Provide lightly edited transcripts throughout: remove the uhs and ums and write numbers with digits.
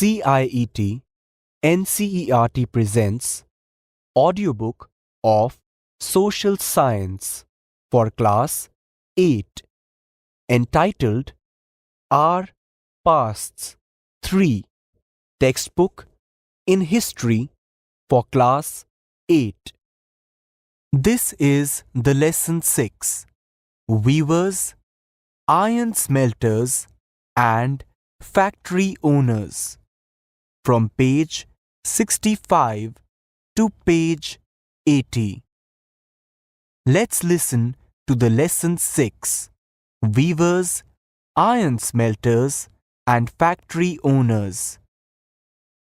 CIET NCERT presents audiobook of Social Science for Class 8 entitled Our PASTS 3 Textbook in History for Class 8. This is the Lesson 6, Weavers, Iron Smelters and Factory Owners, from page 65 to page 80. Let's listen to the Lesson 6, Weavers, Iron Smelters and Factory Owners,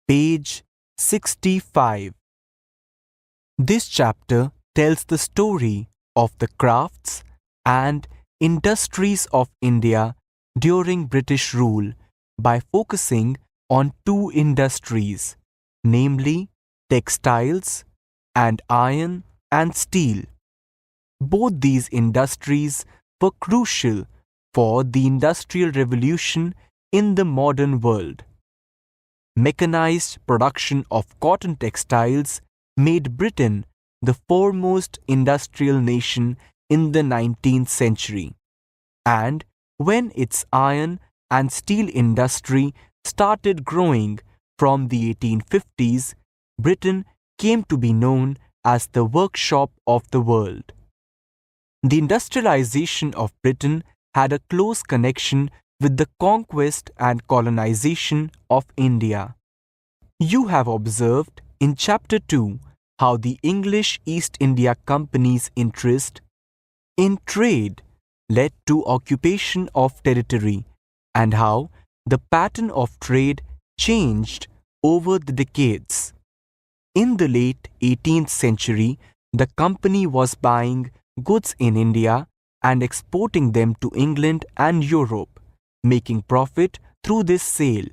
page 65. This chapter tells the story of the crafts and industries of India during British rule by focusing on two industries, namely textiles and iron and steel. Both these industries were crucial for the Industrial Revolution in the modern world. Mechanized production of cotton textiles made Britain the foremost industrial nation in the 19th century, and when its iron and steel industry started growing from the 1850s, Britain came to be known as the workshop of the world. The industrialization of Britain had a close connection with the conquest and colonization of India. You have observed in Chapter 2 how the English East India Company's interest in trade led to occupation of territory, and how the pattern of trade changed over the decades. In the late 18th century, the company was buying goods in India and exporting them to England and Europe, making profit through this sale.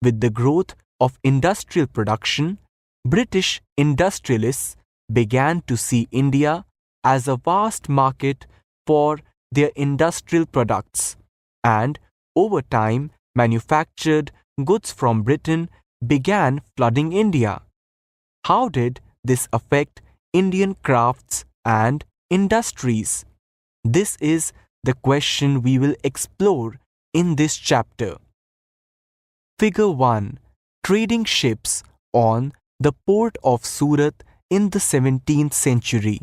With the growth of industrial production, British industrialists began to see India as a vast market for their industrial products, and over time, manufactured goods from Britain began flooding India. How did this affect Indian crafts and industries? This is the question we will explore in this chapter. Figure 1. Trading ships on the port of Surat in the 17th century.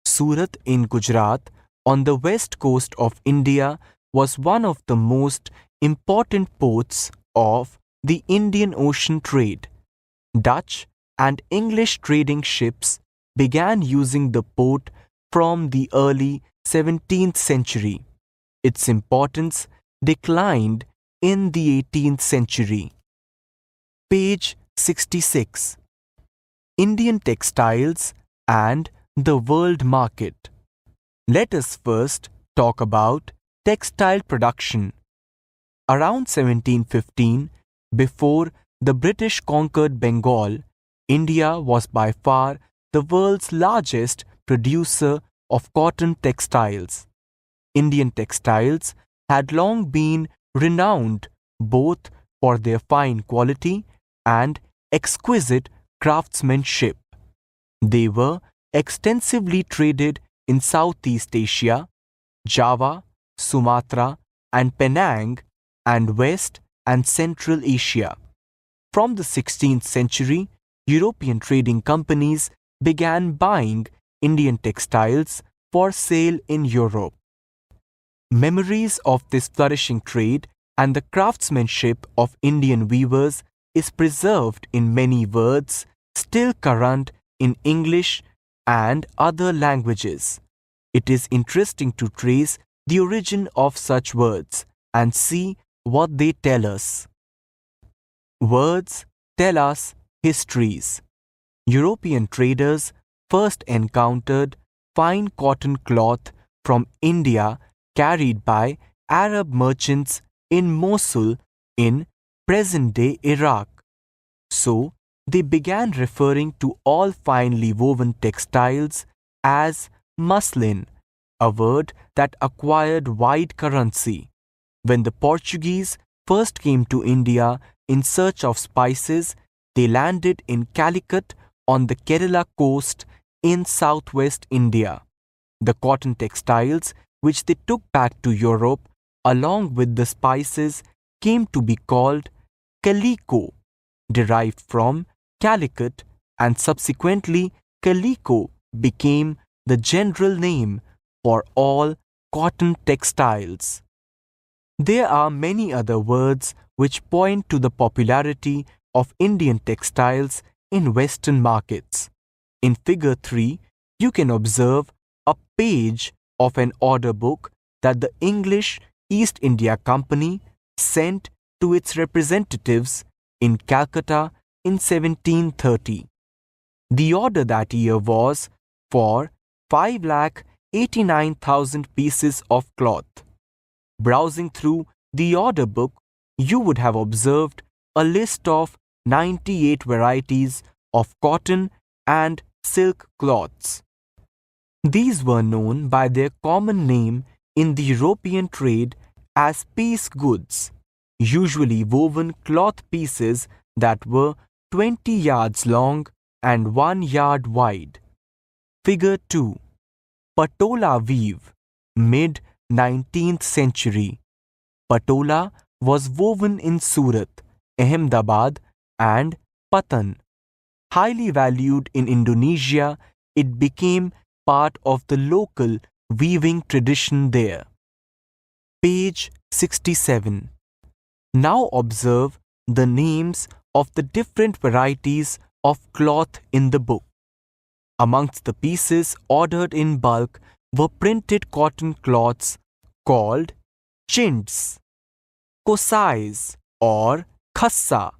Surat in Gujarat, on the west coast of India, was one of the most important ports of the Indian Ocean trade. Dutch and English trading ships began using the port from the early 17th century. Its importance declined in the 18th century. Page 66. Indian textiles and the world market. Let us first talk about textile production. Around 1715, before the British conquered Bengal, India was by far the world's largest producer of cotton textiles. Indian textiles had long been renowned both for their fine quality and exquisite craftsmanship. They were extensively traded in Southeast Asia, Java, Sumatra and Penang, and West and Central Asia. From the 16th century, European trading companies began buying Indian textiles for sale in Europe. Memories of this flourishing trade and the craftsmanship of Indian weavers is preserved in many words still current in English and other languages. It is interesting to trace the origin of such words and see what they tell us. Words tell us histories. European traders first encountered fine cotton cloth from India carried by Arab merchants in Mosul in present-day Iraq. So, they began referring to all finely woven textiles as muslin, a word that acquired wide currency. When the Portuguese first came to India, in search of spices, they landed in Calicut on the Kerala coast in southwest India. The cotton textiles which they took back to Europe along with the spices came to be called calico, derived from Calicut, and subsequently calico became the general name for all cotton textiles. There are many other words which point to the popularity of Indian textiles in Western markets. In Figure 3, you can observe a page of an order book that the English East India Company sent to its representatives in Calcutta in 1730. The order that year was for 5,89,000 pieces of cloth. Browsing through the order book, you would have observed a list of 98 varieties of cotton and silk cloths. These were known by their common name in the European trade as piece goods, usually woven cloth pieces that were 20 yards long and 1 yard wide. Figure 2. Patola weave, mid-19th century. Patola was woven in Surat, Ahmedabad and Patan. Highly valued in Indonesia, it became part of the local weaving tradition there. Page 67. Now observe the names of the different varieties of cloth in the book. Amongst the pieces ordered in bulk were printed cotton cloths called chinds, kosais or khassa,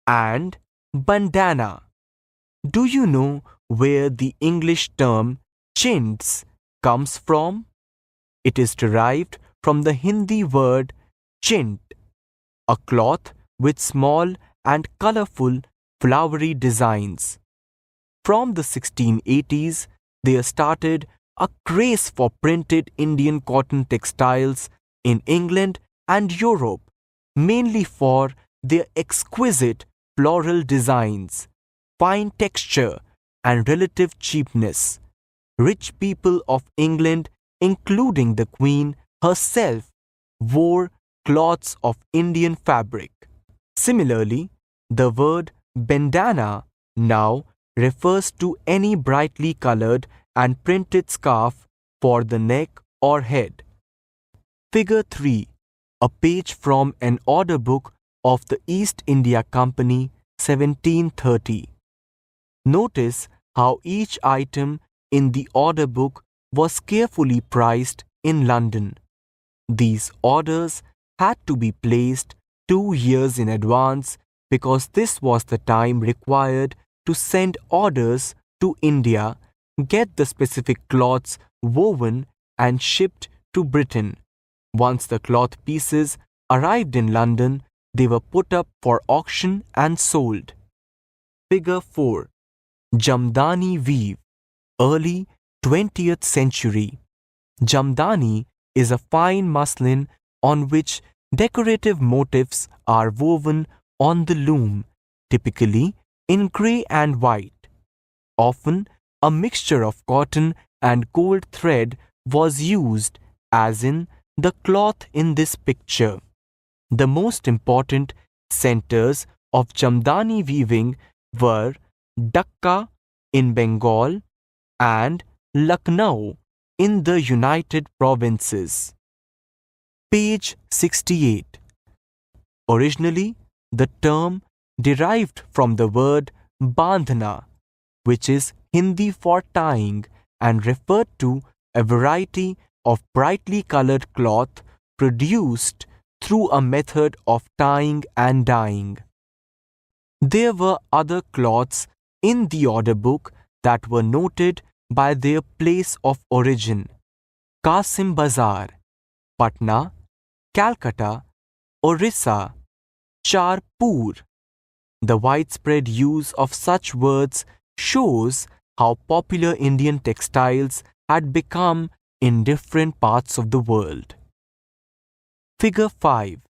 and bandana. Do you know where the English term chinds comes from? It is derived from the Hindi word chind, a cloth with small and colorful flowery designs. From the 1680s, there started a craze for printed Indian cotton textiles in England and Europe, mainly for their exquisite floral designs, fine texture, and relative cheapness. Rich people of England, including the Queen herself, wore cloths of Indian fabric. Similarly, the word bandana now refers to any brightly colored and printed scarf for the neck or head. Figure 3. A page from an order book of the East India Company, 1730. Notice how each item in the order book was carefully priced in London. These orders had to be placed 2 years in advance because this was the time required to send orders to India, get the specific cloths woven and shipped to Britain. Once the cloth pieces arrived in London, they were put up for auction and sold. Figure 4. Jamdani weave, early 20th century. Jamdani is a fine muslin on which decorative motifs are woven on the loom, typically in grey and white. Often, a mixture of cotton and gold thread was used, as in the cloth in this picture. The most important centers of Jamdani weaving were Dhaka in Bengal and Lucknow in the United Provinces. Page 68. Originally, the term derived from the word bandhna, which is Hindi for tying, and referred to a variety of brightly colored cloth produced through a method of tying and dyeing. There were other cloths in the order book that were noted by their place of origin: Kasim Bazar, Patna, Calcutta, Orissa, Charpur. The widespread use of such words shows how popular Indian textiles had become in different parts of the world. Figure 5.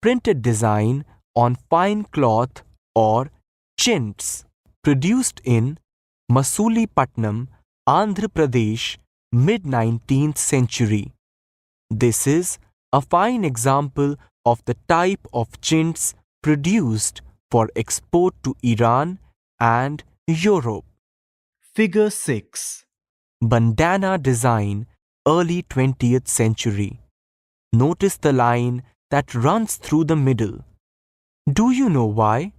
Printed design on fine cloth or chintz produced in Masulipattnam, Andhra Pradesh, mid-19th century. This is a fine example of the type of chintz produced for export to Iran and Europe. Figure 6. Bandana design, early 20th century. Notice the line that runs through the middle. Do you know why?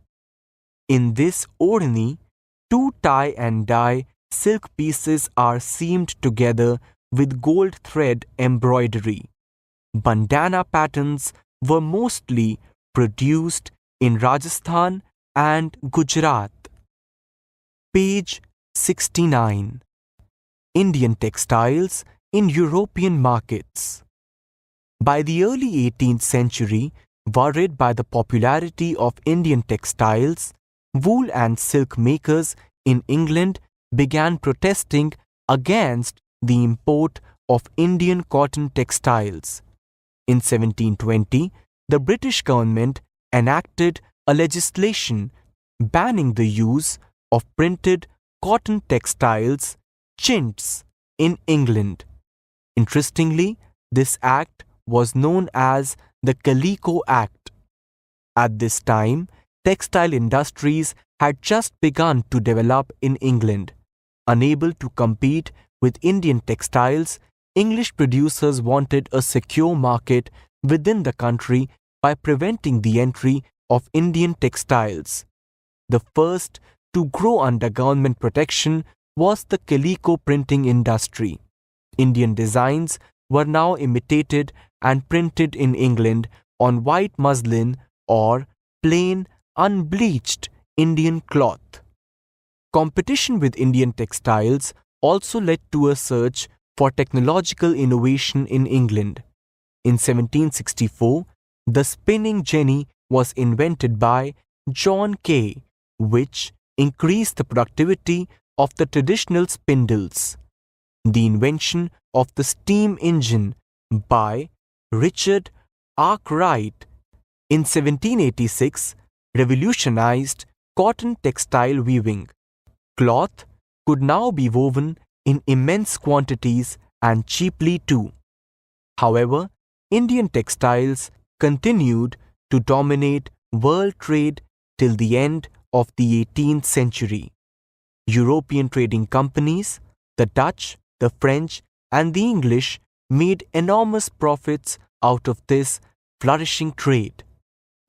In this orni, two tie and dye silk pieces are seamed together with gold thread embroidery. Bandana patterns were mostly produced in Rajasthan and Gujarat. Page 69. Indian textiles in European markets. By the early 18th century, worried by the popularity of Indian textiles, wool and silk makers in England began protesting against the import of Indian cotton textiles. In 1720, the British government enacted a legislation banning the use of printed cotton textiles, chintz, in England. Interestingly, this act was known as the Calico Act. At this time, textile industries had just begun to develop in England. Unable to compete with Indian textiles, English producers wanted a secure market within the country by preventing the entry of Indian textiles. The first to grow under government protection was the calico printing industry. Indian designs were now imitated and printed in England on white muslin or plain, unbleached Indian cloth. Competition with Indian textiles also led to a search for technological innovation in England. In 1764, the spinning jenny was invented by John Kay, which increased the productivity of the traditional spindles. The invention of the steam engine by Richard Arkwright in 1786 revolutionized cotton textile weaving. Cloth could now be woven in immense quantities and cheaply too. However, Indian textiles continued to dominate world trade till the end of the 18th century. European trading companies, the Dutch, the French, and the English made enormous profits out of this flourishing trade.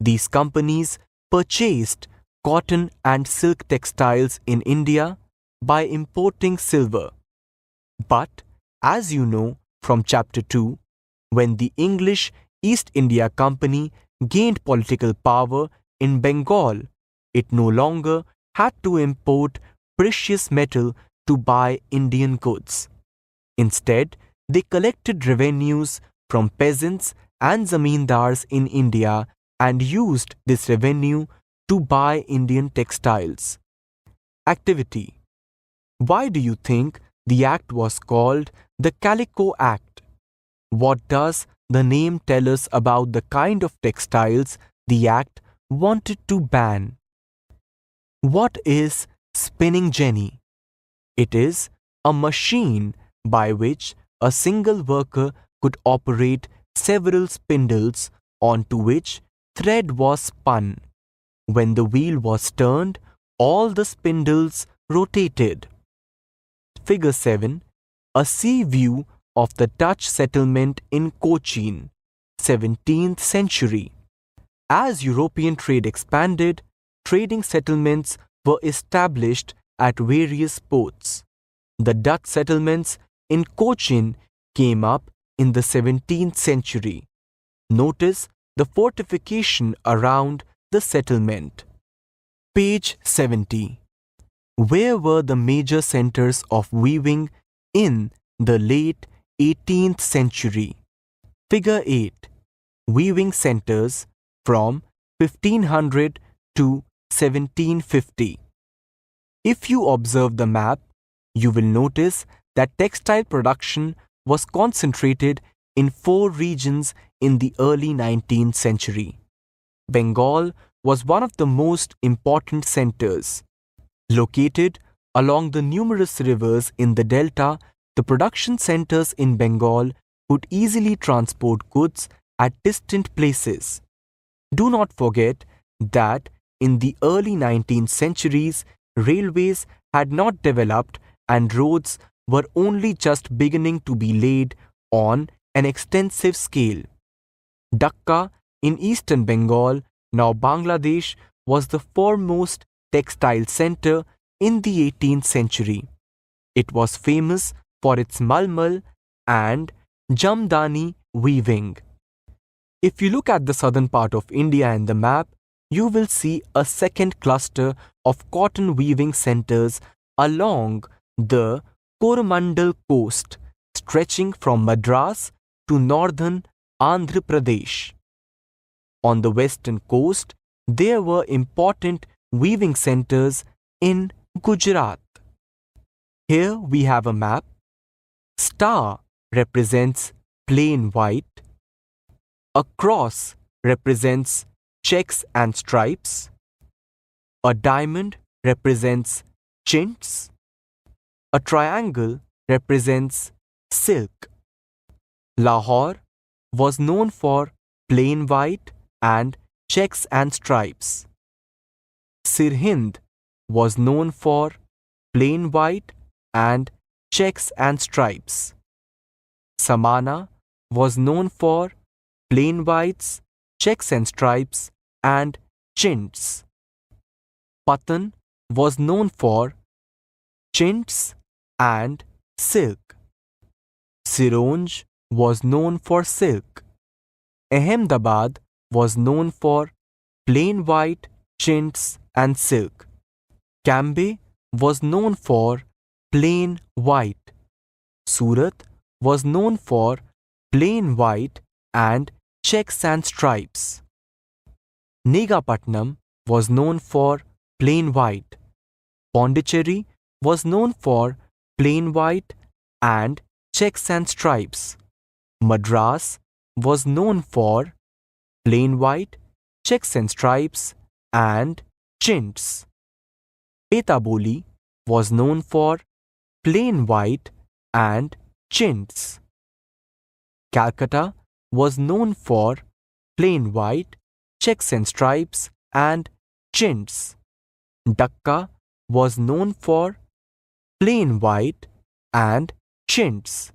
These companies purchased cotton and silk textiles in India by importing silver. But, as you know from Chapter 2, when the English East India Company gained political power in Bengal, it no longer had to import precious metal to buy Indian goods. Instead, they collected revenues from peasants and zamindars in India and used this revenue to buy Indian textiles. Activity. Why do you think the act was called the Calico Act? What does the name tell us about the kind of textiles the act wanted to ban? What is spinning jenny? It is a machine by which a single worker could operate several spindles onto which thread was spun. When the wheel was turned, all the spindles rotated. Figure 7. A sea view of the Dutch settlement in Cochin, 17th century. As European trade expanded, trading settlements were established at various ports. The Dutch settlements in Cochin came up in the 17th century. Notice the fortification around the settlement. Page 70. Where were the major centers of weaving in the late 18th century? Figure 8. Weaving centers from 1500 to 1750. If you observe the map, you will notice that textile production was concentrated in 4 regions in the early 19th century. Bengal was one of the most important centers. Located along the numerous rivers in the delta, the production centers in Bengal could easily transport goods at distant places. Do not forget that in the early 19th centuries, railways had not developed and roads were only just beginning to be laid on an extensive scale. Dhaka in eastern Bengal, now Bangladesh, was the foremost textile center in the 18th century. It was famous for its malmal and jamdani weaving. If you look at the southern part of India and the map, you will see a second cluster of cotton weaving centers along the Coromandel coast, stretching from Madras to northern Andhra Pradesh. On the western coast, there were important weaving centers in Gujarat. Here we have a map. Star represents plain white. A cross represents checks and stripes. A diamond represents chintz. A triangle represents silk. Lahore was known for plain white and checks and stripes. Sirhind was known for plain white and checks and stripes. Samana was known for plain whites, checks and stripes, and chintz. Patan was known for chintz and silk. Sironj was known for silk. Ahmedabad was known for plain white, chintz, and silk. Cambay was known for plain white. Surat was known for plain white and checks and stripes. Negapatnam was known for plain white. Pondicherry was known for plain white and checks and stripes. Madras was known for plain white, checks and stripes, and chintz. Petaboli was known for plain white and chintz. Calcutta was known for plain white, checks and stripes, and chintz. Dhaka was known for plain white and chintz.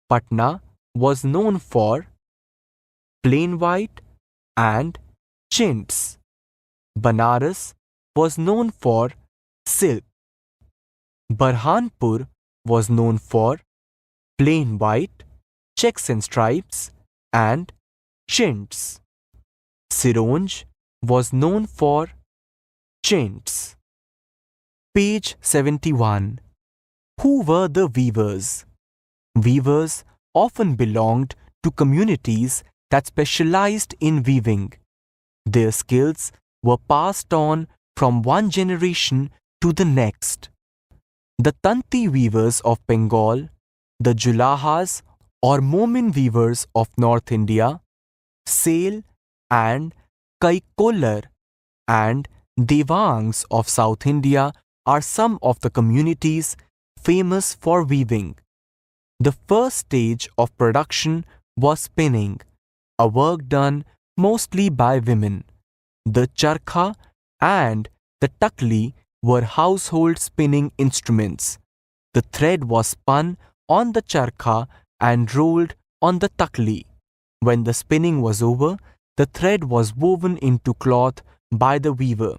Patna was known for plain white and chintz. Banaras was known for silk. Burhanpur was known for plain white, checks and stripes, and chintz. Sironj was known for chintz. Page 71. Who were the weavers? Weavers often belonged to communities that specialized in weaving. Their skills were passed on from one generation to the next. The Tanti weavers of Bengal, the Julahas or Momin weavers of North India, Sale and Kaikolar and Devangs of South India are some of the communities famous for weaving. The first stage of production was spinning, a work done mostly by women. The charkha and the takli were household spinning instruments. The thread was spun on the charkha and rolled on the takli. When the spinning was over, the thread was woven into cloth by the weaver.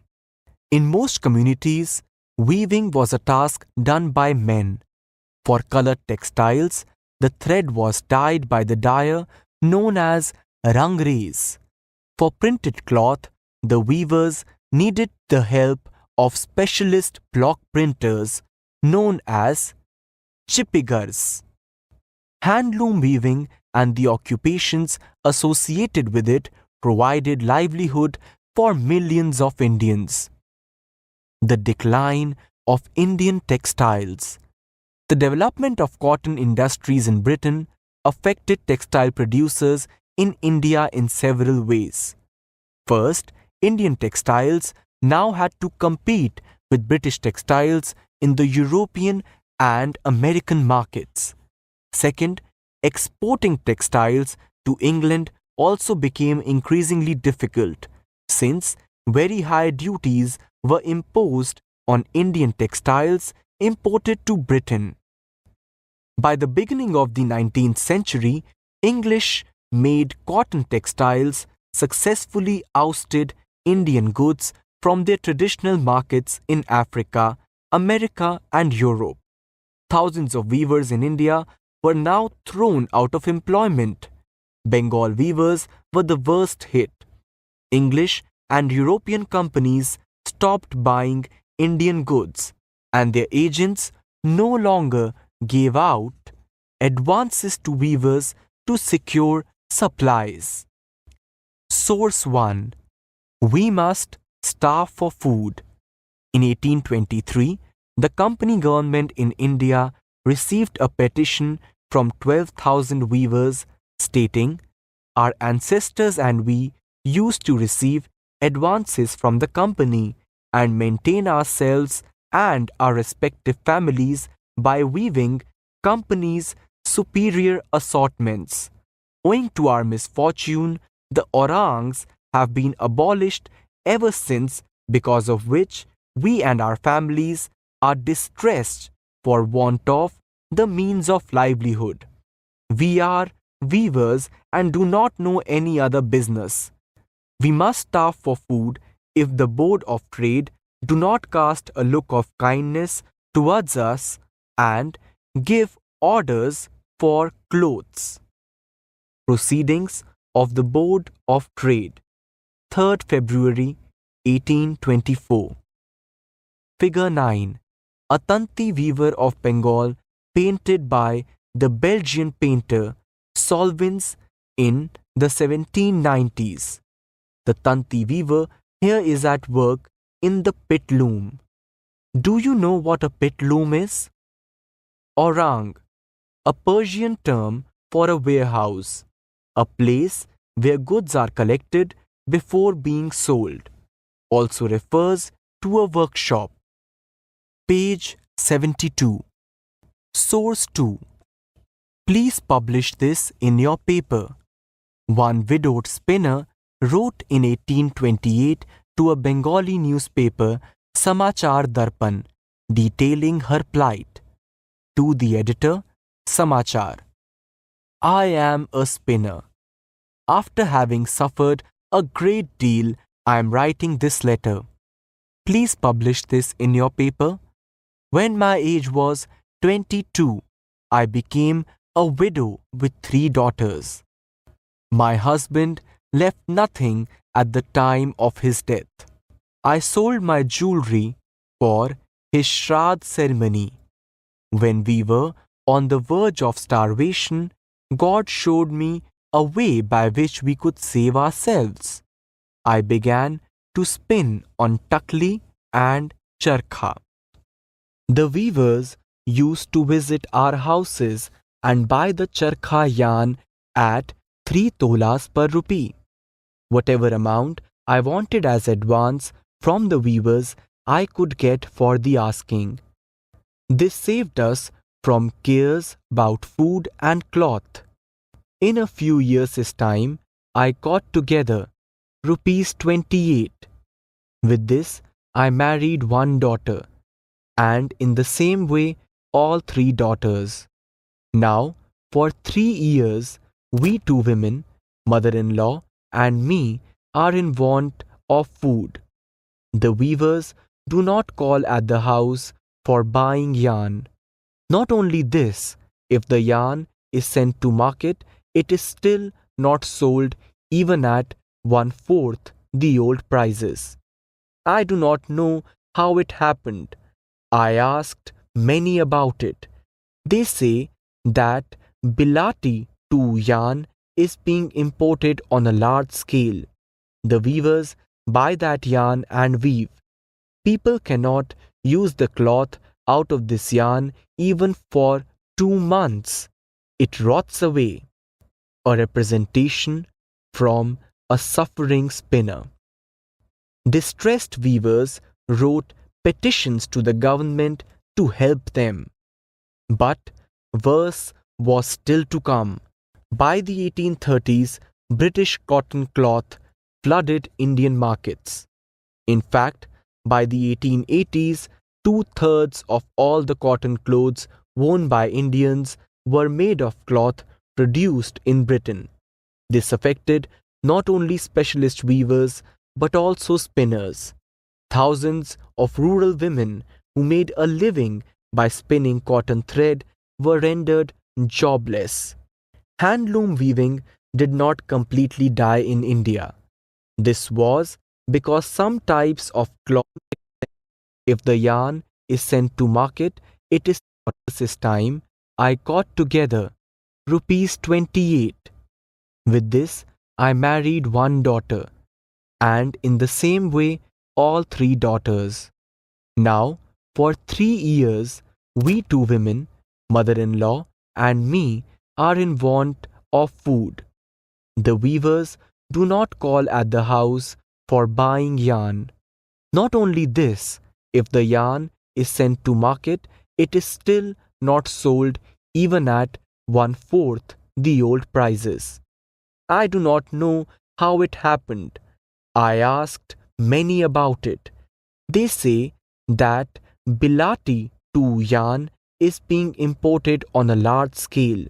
In most communities, weaving was a task done by men. For colored textiles, the thread was dyed by the dyer known as rangres. For printed cloth, the weavers needed the help of specialist block printers known as chipigars. Handloom weaving and the occupations associated with it provided livelihood for millions of Indians. The decline of Indian textiles. The development of cotton industries in Britain affected textile producers in India in several ways. First, Indian textiles now had to compete with British textiles in the European and American markets. Second, exporting textiles to England also became increasingly difficult since very high duties were imposed on Indian textiles imported to Britain. By the beginning of the 19th century, English made cotton textiles successfully ousted Indian goods from their traditional markets in Africa, America, and Europe. Thousands of weavers in India were now thrown out of employment. Bengal weavers were the worst hit. English and European companies stopped buying Indian goods, and their agents no longer gave out advances to weavers to secure supplies. Source 1. We must starve for food. In 1823, the company government in India received a petition from 12,000 weavers stating, "Our ancestors and we used to receive advances from the company and maintain ourselves and our respective families by weaving company's superior assortments. Owing to our misfortune, the orangs have been abolished ever since, because of which we and our families are distressed for want of the means of livelihood. We are weavers and do not know any other business. We must starve for food if the Board of Trade do not cast a look of kindness towards us and give orders for clothes." Proceedings of the Board of Trade, 3rd February 1824. Figure 9. A Tanti weaver of Bengal painted by the Belgian painter Solvins in the 1790s. The Tanti weaver here is at work in the pit loom. Do you know what a pit loom is? Orang, a Persian term for a warehouse, a place where goods are collected before being sold, also refers to a workshop. Page 72. Source 2. Please publish this in your paper. One widowed spinner wrote in 1828 to a Bengali newspaper, Samachar Darpan, detailing her plight. To the editor, Samachar. I am a spinner. After having suffered a great deal, I am writing this letter. Please publish this in your paper. When my age was 22, I became a widow with 3 daughters. My husband left nothing at the time of his death. I sold my jewelry for his Shraddh ceremony. When we were on the verge of starvation, God showed me a way by which we could save ourselves. I began to spin on takli and charkha. The weavers used to visit our houses and buy the charkha yarn at 3 tolas per rupee. Whatever amount I wanted as advance from the weavers, I could get for the asking. This saved us from cares about food and cloth. In a few years' time, I got together rupees 28. With this, I married 1 daughter, and in the same way, all 3 daughters. Now, for 3 years, we 2 women, mother-in-law and me, are in want of food. The weavers do not call at the house for buying yarn. Not only this, if the yarn is sent to market, it is still not sold even at 1/4 the old prices. I do not know how it happened. I asked many about it. They say that Bilati too yarn is being imported on a large scale. The weavers buy that yarn and weave. People cannot use the cloth out of this yarn even for 2 months. It rots away. A representation from a suffering spinner. Distressed weavers wrote petitions to the government to help them. But worse was still to come. By the 1830s, British cotton cloth flooded Indian markets. In fact, by the 1880s, two-thirds of all the cotton clothes worn by Indians were made of cloth produced in Britain. This affected not only specialist weavers but also spinners. Thousands of rural women who made a living by spinning cotton thread were rendered jobless. Handloom weaving did not completely die in India. This was because some types of cloth, if the yarn is sent to market, it is this time I got together rupees 28. With this, I married one daughter, and in the same way, all three daughters. Now, for 3 years, we two women, mother-in-law and me, are in want of food. The weavers do not call at the house for buying yarn. Not only this, if the yarn is sent to market, it is still not sold even at one-fourth the old prices. I do not know how it happened. I asked many about it. They say that Bilati to yarn is being imported on a large scale.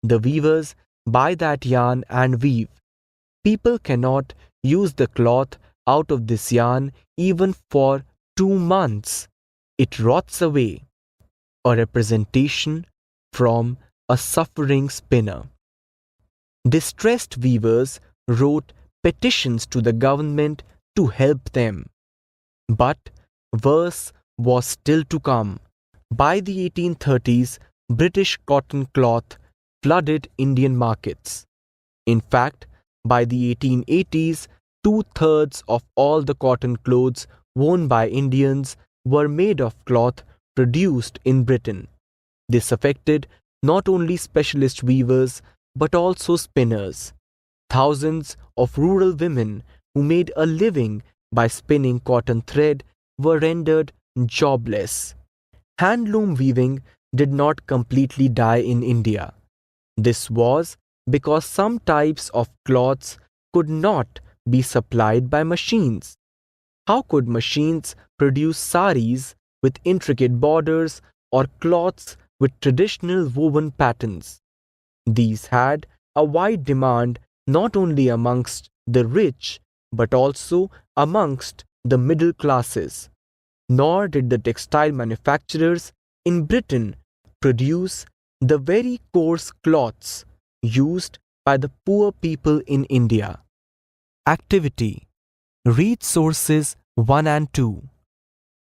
The weavers buy that yarn and weave. People cannot use the cloth out of this yarn even for 2 months. It rots away. A representation from a suffering spinner. Distressed weavers wrote petitions to the government to help them. But worse was still to come. By the 1830s, British cotton cloth flooded Indian markets. In fact, by the 1880s, two-thirds of all the cotton clothes worn by Indians were made of cloth produced in Britain. This affected not only specialist weavers but also spinners. Thousands of rural women who made a living by spinning cotton thread were rendered jobless. Handloom weaving did not completely die in India. This was because some types of cloths could not be supplied by machines. How could machines produce saris with intricate borders or cloths with traditional woven patterns? These had a wide demand not only amongst the rich but also amongst the middle classes. Nor did the textile manufacturers in Britain produce the very coarse cloths used by the poor people in India. Activity. Read sources 1 and 2.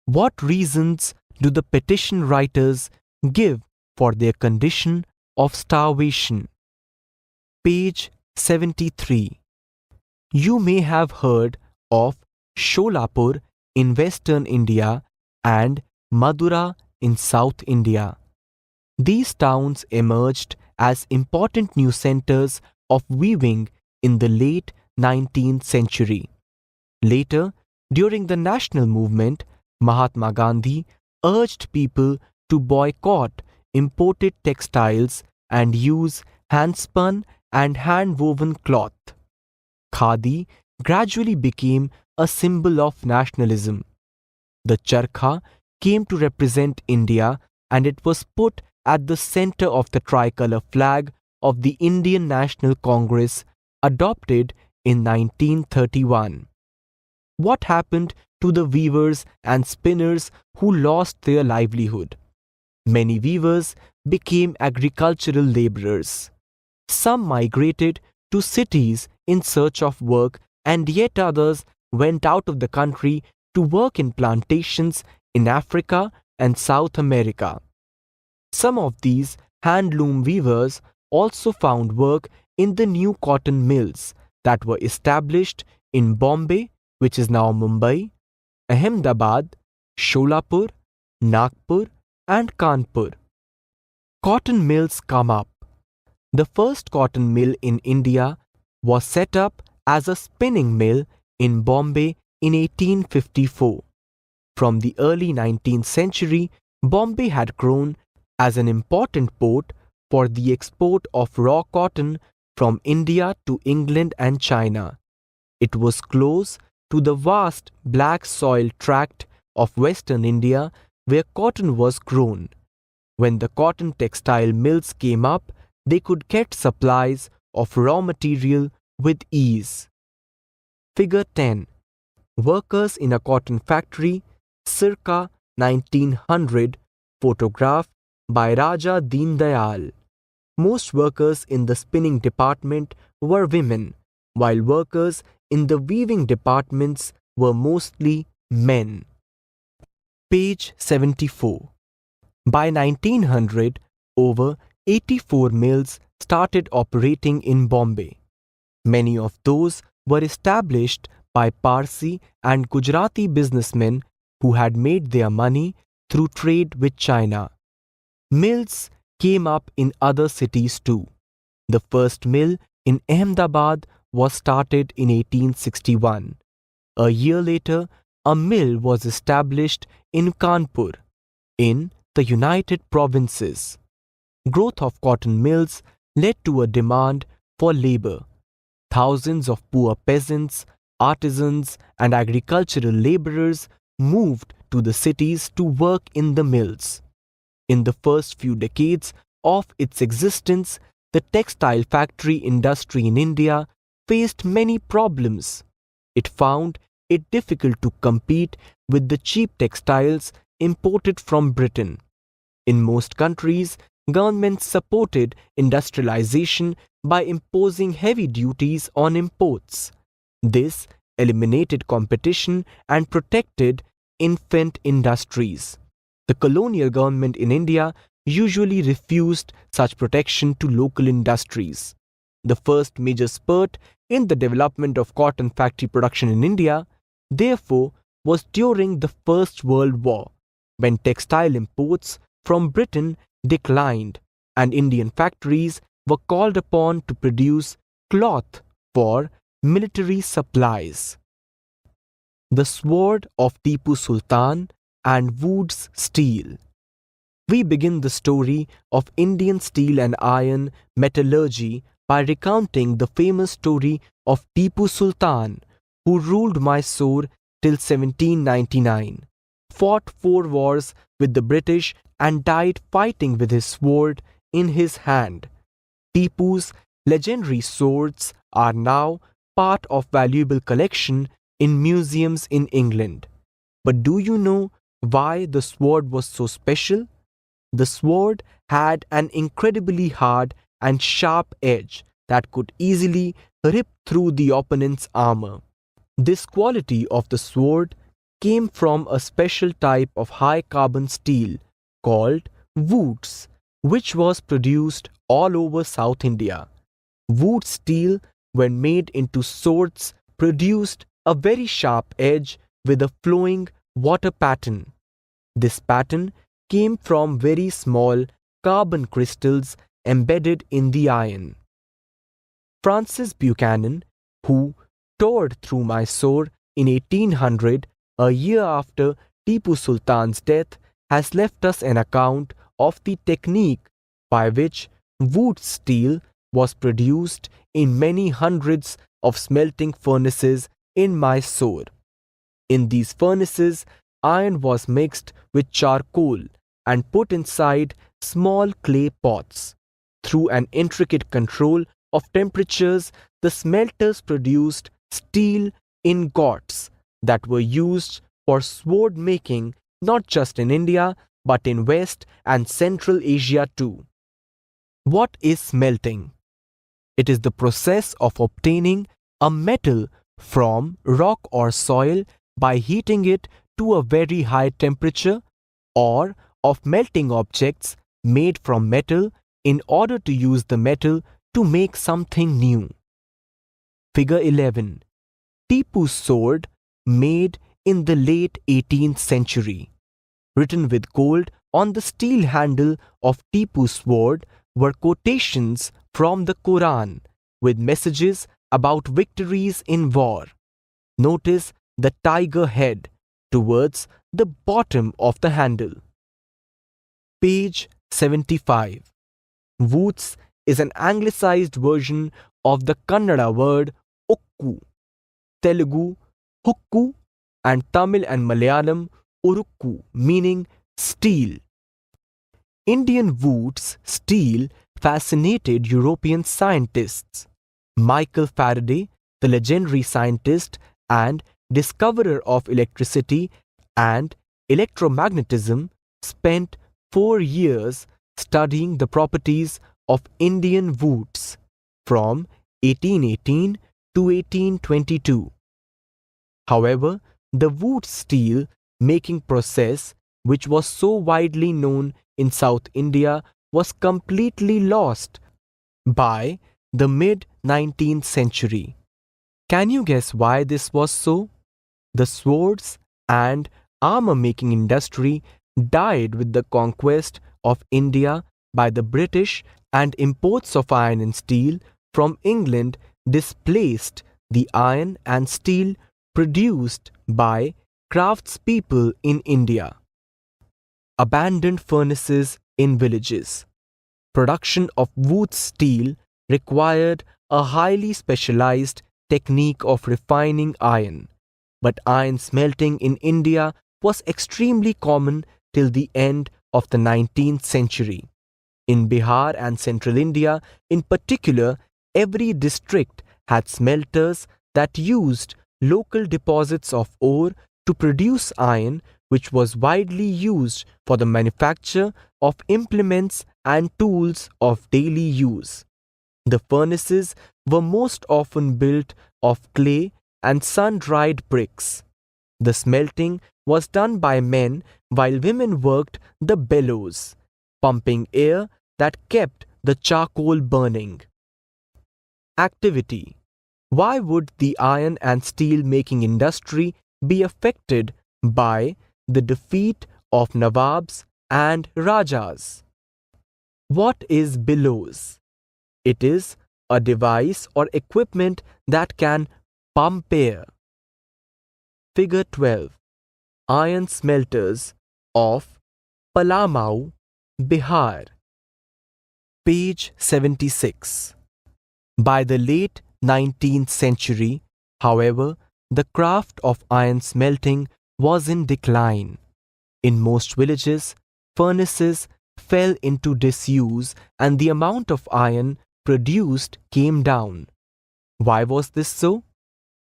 What reasons do the petition writers give for their condition of starvation? Page 73. You may have heard of Sholapur in western India and Madura in South India. These towns emerged as important new centers of weaving in the late 19th century. Later, during the national movement, Mahatma Gandhi urged people to boycott imported textiles and use hand-spun and hand-woven cloth. Khadi gradually became a symbol of nationalism. The charkha came to represent India and it was put at the center of the tricolour flag of the Indian National Congress adopted in 1931. What happened to the weavers and spinners who lost their livelihood? Many weavers became agricultural labourers. Some migrated to cities in search of work and yet others went out of the country to work in plantations in Africa and South America. Some of these handloom weavers also found work in the new cotton mills that were established in Bombay, which is now Mumbai, Ahmedabad, Sholapur, Nagpur and Kanpur. Cotton mills come up. The first cotton mill in India was set up as a spinning mill in Bombay in 1854. From the early 19th century, Bombay had grown as an important port for the export of raw cotton from India to England and China. It was close to the vast black soil tract of western India where cotton was grown. When the cotton textile mills came up, they could get supplies of raw material with ease. Figure 10. Workers in a cotton factory circa 1900, photograph by Raja Deen Dayal. Most workers in the spinning department were women, while workers in the weaving departments were mostly men. Page 74. By 1900, over 84 mills started operating in Bombay. Many of those were established by Parsi and Gujarati businessmen who had made their money through trade with China. Mills came up in other cities too. The first mill in Ahmedabad was started in 1861. A year later, a mill was established in Kanpur, in the United Provinces. Growth of cotton mills led to a demand for labor. Thousands of poor peasants, artisans, and agricultural laborers moved to the cities to work in the mills. In the first few decades of its existence, the textile factory industry in India faced many problems. It found it difficult to compete with the cheap textiles imported from Britain. In most countries, governments supported industrialization by imposing heavy duties on imports. This eliminated competition and protected infant industries. The colonial government in India usually refused such protection to local industries. The first major spurt in the development of cotton factory production in India, therefore, was during the First World War, when textile imports from Britain declined and Indian factories were called upon to produce cloth for military supplies. The Sword of Tipu Sultan and Wood's Steel. We begin the story of Indian steel and iron metallurgy by recounting the famous story of Tipu Sultan, who ruled Mysore till 1799, fought 4 wars with the British and died fighting with his sword in his hand. Tipu's legendary swords are now part of valuable collection in museums in England. But do you know why the sword was so special? The sword had an incredibly hard and sharp edge that could easily rip through the opponent's armor. This quality of the sword came from a special type of high carbon steel called woods, which was produced all over South India. Wood steel, when made into swords, produced a very sharp edge with a flowing water pattern. This pattern came from very small carbon crystals embedded in the iron. Francis Buchanan, who toured through Mysore in 1800, a year after Tipu Sultan's death, has left us an account of the technique by which wood steel was produced in many hundreds of smelting furnaces in Mysore. In these furnaces, iron was mixed with charcoal and put inside small clay pots. Through an intricate control of temperatures, the smelters produced steel ingots that were used for sword making not just in India but in West and Central Asia too. What is smelting? It is the process of obtaining a metal from rock or soil by heating it to a very high temperature, or of melting objects made from metal in order to use the metal to make something new. Figure 11. Tipu's sword made in the late 18th century. Written with gold on the steel handle of Tipu's sword were quotations from the Quran with messages about victories in war. Notice the tiger head towards the bottom of the handle. Page 75. Woots is an anglicized version of the Kannada word ukku, Telugu hukku, and Tamil and Malayalam urukku, meaning steel. Indian Woots steel fascinated European scientists. Michael Faraday, the legendary scientist and discoverer of electricity and electromagnetism, spent 4 years studying the properties of Indian woots from 1818 to 1822. However, the wood steel making process, which was so widely known in South India, was completely lost by the mid-19th century. Can you guess why this was so? The swords and armor-making industry died with the conquest of India by the British, and imports of iron and steel from England displaced the iron and steel produced by craftspeople in India. Abandoned furnaces in villages. Production of wood steel required a highly specialized technique of refining iron, but iron smelting in India was extremely common till the end of the 19th century. In Bihar and central India in particular, every district had smelters that used local deposits of ore to produce iron, which was widely used for the manufacture of implements and tools of daily use. The furnaces were most often built of clay and sun-dried bricks. The smelting was done by men while women worked the bellows, pumping air that kept the charcoal burning. Activity. Why would the iron and steel making industry be affected by the defeat of Nawabs and Rajas? What is bellows? It is a device or equipment that can pump air. Figure 12. Iron smelters of Palamau, Bihar. Page 76. By the late 19th century, however, the craft of iron smelting was in decline. In most villages, furnaces fell into disuse and the amount of iron produced came down. Why was this so?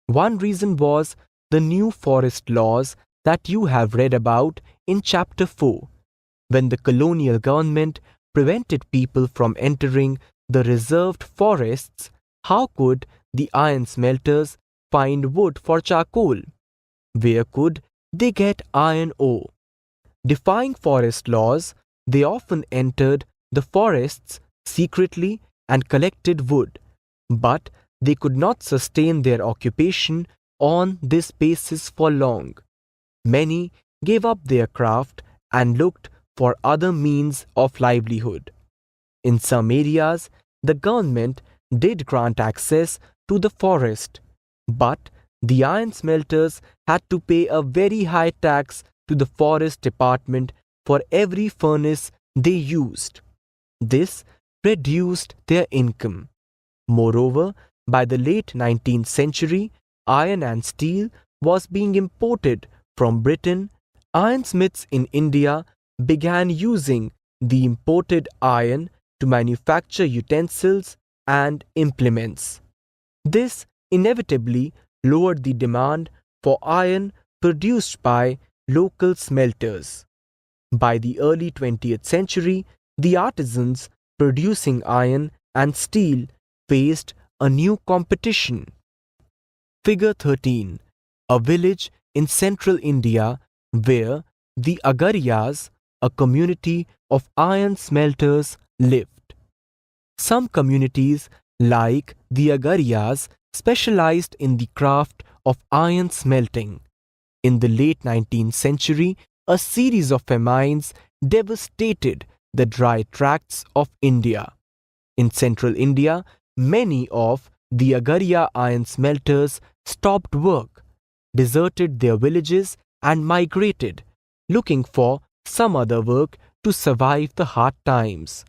One reason was the new forest laws that you have read about in Chapter 4, when the colonial government prevented people from entering the reserved forests. How could the iron smelters find wood for charcoal? Where could they get iron ore? Defying forest laws, they often entered the forests secretly and collected wood, but they could not sustain their occupation on this basis for long. Many gave up their craft and looked for other means of livelihood. In some areas, the government did grant access to the forest, but the iron smelters had to pay a very high tax to the forest department for every furnace they used. This reduced their income. Moreover, by the late 19th century, iron and steel was being imported from Britain. Ironsmiths in India began using the imported iron to manufacture utensils and implements. This inevitably lowered the demand for iron produced by local smelters. By the early 20th century, the artisans producing iron and steel faced a new competition. Figure 13. A village in central India where the Agariyas, a community of iron smelters, lived. Some communities, like the Agariyas, specialized in the craft of iron smelting. In the late 19th century, a series of famines devastated the dry tracts of India. In central India, many of the Agariya iron smelters stopped work. deserted their villages and migrated, looking for some other work to survive the hard times.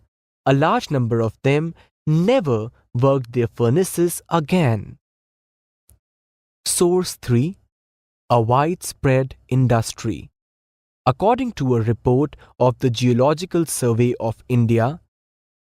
A large number of them never worked their furnaces again. Source 3. A widespread industry. According to a report of the Geological Survey of India,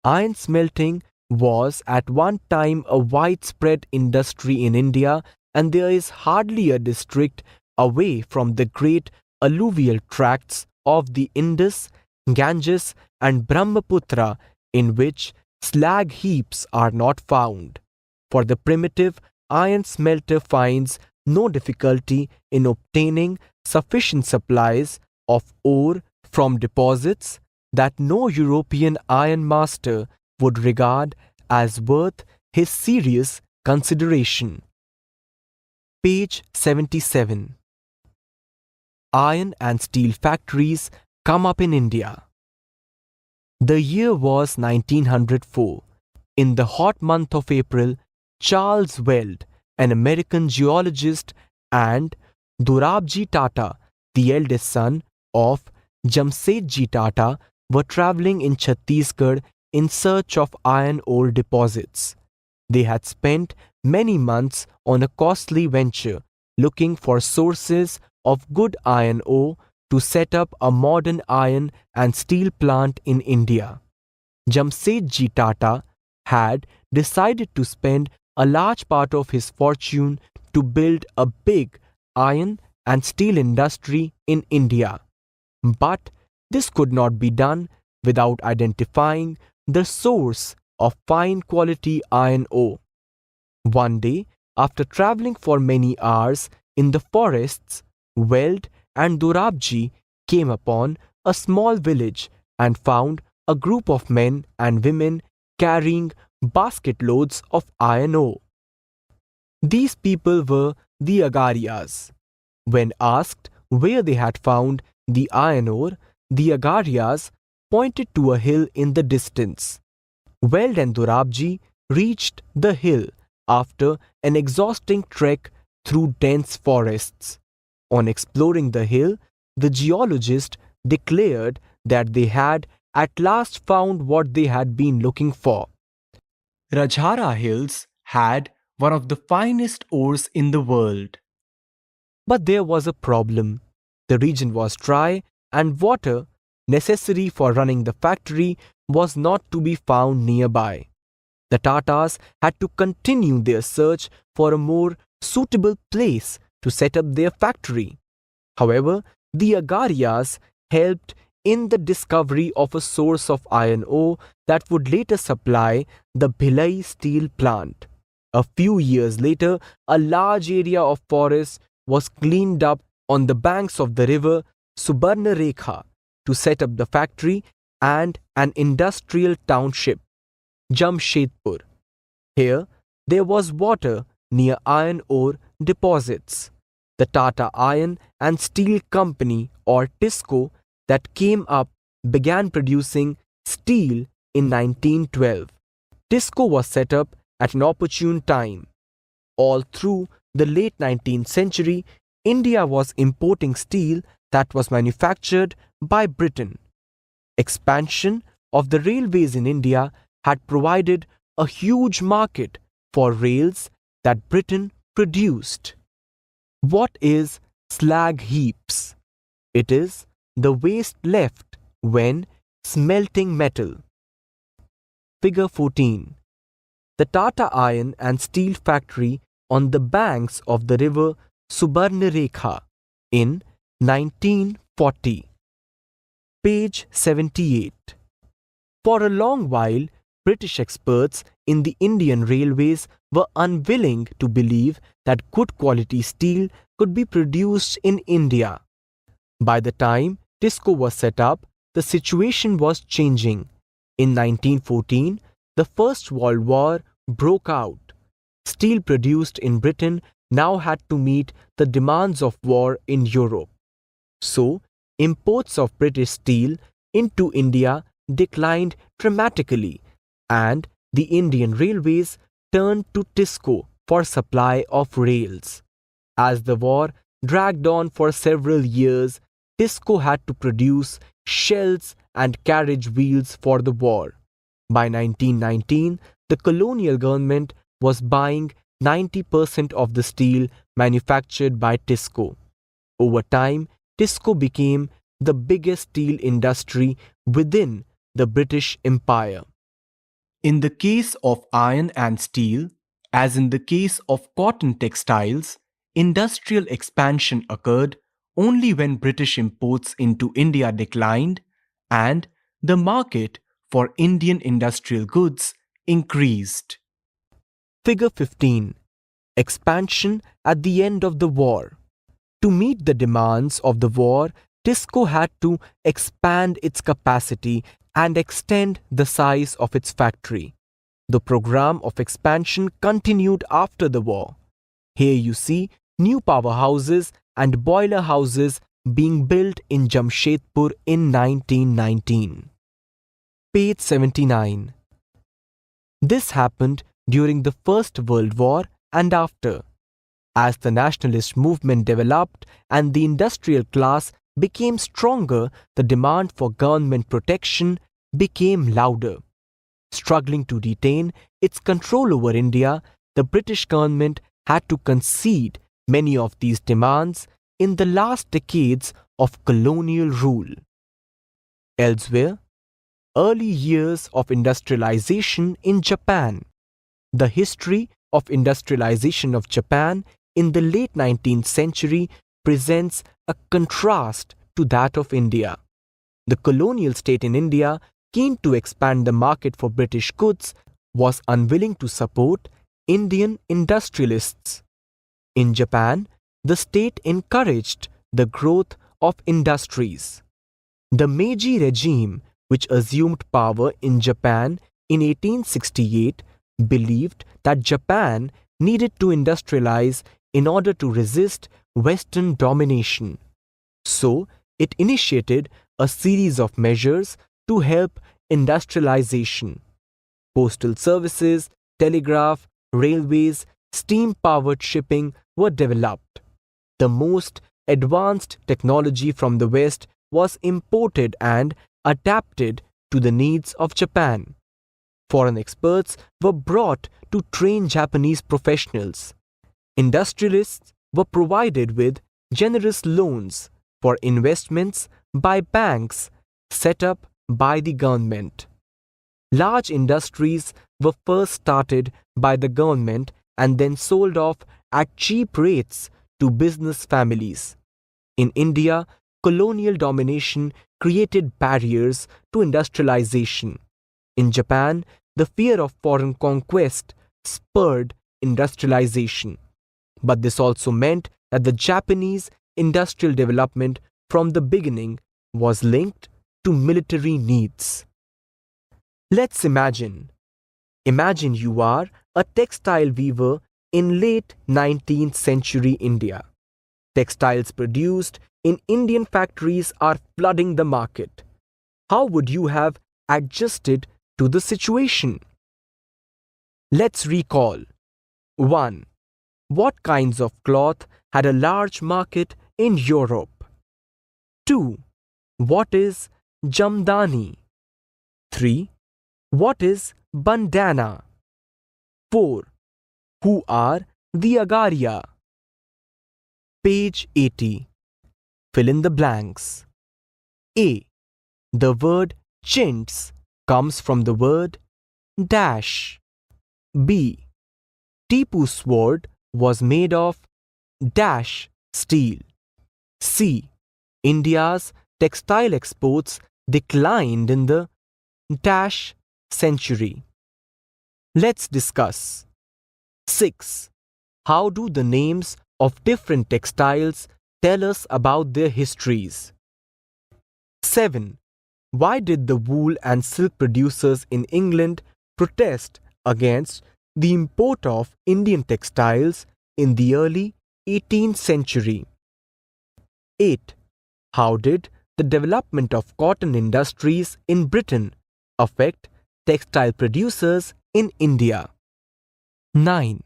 iron smelting was at one time a widespread industry in India, and there is hardly a district away from the great alluvial tracts of the Indus, Ganges, and Brahmaputra in which slag heaps are not found. For the primitive iron smelter finds no difficulty in obtaining sufficient supplies of ore from deposits that no European iron master would regard as worth his serious consideration. Page 77. Iron and steel factories come up in India. The year was 1904. In the hot month of April, Charles Weld, an American geologist, and Dorabji Tata, the eldest son of Jamsetji Tata, were travelling in Chhattisgarh in search of iron ore deposits. They had spent many months on a costly venture looking for sources of good iron ore to set up a modern iron and steel plant in India. Jamsetji Tata had decided to spend a large part of his fortune to build a big iron and steel industry in India. But this could not be done without identifying the source of fine quality iron ore. One day, after travelling for many hours in the forests, Weld and Dorabji came upon a small village and found a group of men and women carrying basket loads of iron ore. These people were the Agarias. When asked where they had found the iron ore, the Agarias pointed to a hill in the distance. Weld and Dorabji reached the hill after an exhausting trek through dense forests. On exploring the hill, the geologist declared that they had at last found what they had been looking for. Rajhara Hills had one of the finest ores in the world. But there was a problem. The region was dry and water necessary for running the factory was not to be found nearby. The Tatas had to continue their search for a more suitable place to set up their factory. However, the Agarias helped in the discovery of a source of iron ore that would later supply the Bhilai steel plant. A few years later, a large area of forest was cleaned up on the banks of the river Subarnarekha to set up the factory and an industrial township, Jamshedpur. Here, there was water near iron ore deposits. The Tata Iron and Steel Company, or TISCO, that came up began producing steel in 1912. TISCO was set up at an opportune time. All through the late 19th century, India was importing steel that was manufactured by Britain. Expansion of the railways in India had provided a huge market for rails that Britain produced. What is slag heaps? It is the waste left when smelting metal. Figure 14. The Tata Iron and Steel Factory on the banks of the river Subarnarekha in 1940. Page 78. For a long while, British experts in the Indian railways were unwilling to believe that good quality steel could be produced in India. By the time TISCO was set up, the situation was changing. In 1914, the First World War broke out. Steel produced in Britain now had to meet the demands of war in Europe. So, imports of British steel into India declined dramatically, and the Indian railways turned to TISCO for supply of rails. As the war dragged on for several years, Tisco had to produce shells and carriage wheels for the war. By 1919, the colonial government was buying 90% of the steel manufactured by Tisco. Over time, Tisco became the biggest steel industry within the British Empire. In the case of iron and steel, as in the case of cotton textiles, industrial expansion occurred only when British imports into India declined and the market for Indian industrial goods increased. Figure 15. Expansion at the end of the war. To meet the demands of the war, Tisco had to expand its capacity and extend the size of its factory. The program of expansion continued after the war. Here you see new powerhouses and boiler houses being built in Jamshedpur in 1919. Page 79. This happened during the First World War and after. As the nationalist movement developed and the industrial class became stronger, the demand for government protection became louder. Struggling to retain its control over India, the British government had to concede many of these demands in the last decades of colonial rule. Elsewhere, early years of industrialization in Japan. The history of industrialization of Japan in the late 19th century presents a contrast to that of India. The colonial state in India, keen to expand the market for British goods, was unwilling to support Indian industrialists. In Japan, the state encouraged the growth of industries. The Meiji regime, which assumed power in Japan in 1868, believed that Japan needed to industrialize in order to resist Western domination. So, it initiated a series of measures to help industrialization. Postal services, telegraph, railways, steam-powered shipping were developed. The most advanced technology from the West was imported and adapted to the needs of Japan. Foreign experts were brought to train Japanese professionals. Industrialists were provided with generous loans for investments by banks set up by the government. Large industries were first started by the government and then sold off at cheap rates to business families. In India, colonial domination created barriers to industrialization. In Japan, the fear of foreign conquest spurred industrialization. But this also meant that the Japanese industrial development from the beginning was linked to military needs. Let's imagine you are a textile weaver in late 19th century India. Textiles produced in Indian factories are flooding the market. How would you have adjusted to the situation? Let's recall. 1. What kinds of cloth had a large market in Europe? 2. What is jamdani? 3. What is bandana? 4. Who are the agaria? Page 80. Fill in the blanks. A. The word chintz comes from the word dash. B. Tipu's sword was made of dash steel. C. India's textile exports declined in the dash century. Let's discuss. 6. How do the names of different textiles tell us about their histories? 7. Why did the wool and silk producers in England protest against the import of Indian textiles in the early 18th century? 8. How did the development of cotton industries in Britain affect textile producers in India? 9.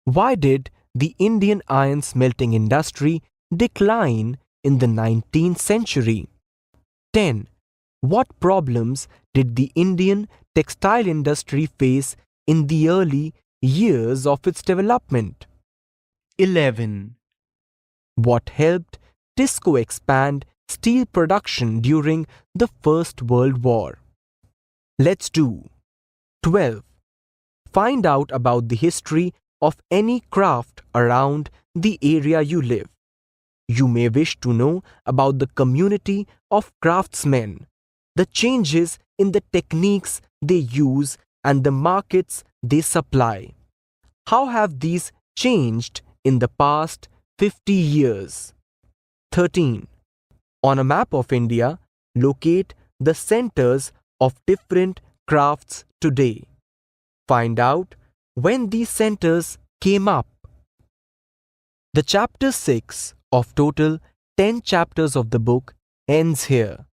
Why did the Indian iron smelting industry decline in the 19th century? 10. What problems did the Indian textile industry face in the early years of its development? 11. What helped TISCO expand steel production during the First World War? Let's do 12. Find out about the history of any craft around the area you live. You may wish to know about the community of craftsmen, the changes in the techniques they use, and the markets they supply. How have these changed in the past 50 years? 13. On a map of India, locate the centers of different crafts today. Find out when these centers came up. The chapter 6 of total 10 chapters of the book ends here.